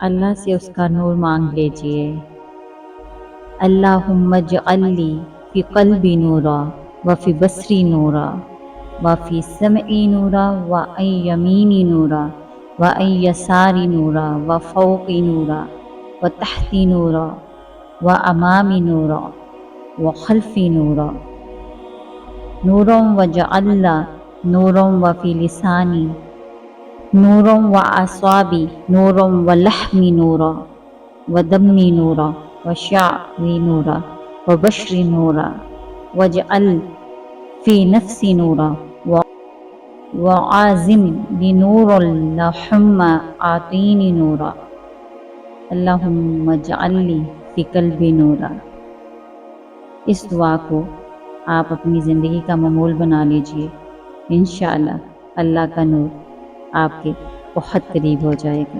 اللہ سے اس کا نور مانگ لیجئے۔ اللہم اجعل لی فی قلبی نورا وفی بصری نورا وفی سمعی نورا وعن یمینی نورا وعن یساری نورا وفوقی نورا وتحتی نورا وامامی نورا وخلفی نورا نورا وجعل نورا وفی لسانی نورا وعصابی نورا ولحمی نورا ودمی نورا وشعری نورا وبشری نورا واجعل فی نفسی نورا وعازم لنور اللہم آتینی نورا اللہم اجعل لی فی قلبی نورا۔ اس دعا کو آپ اپنی زندگی کا معمول بنا لیجئے، انشاءاللہ اللہ کا نور آپ کے بہت قریب ہو جائے گا۔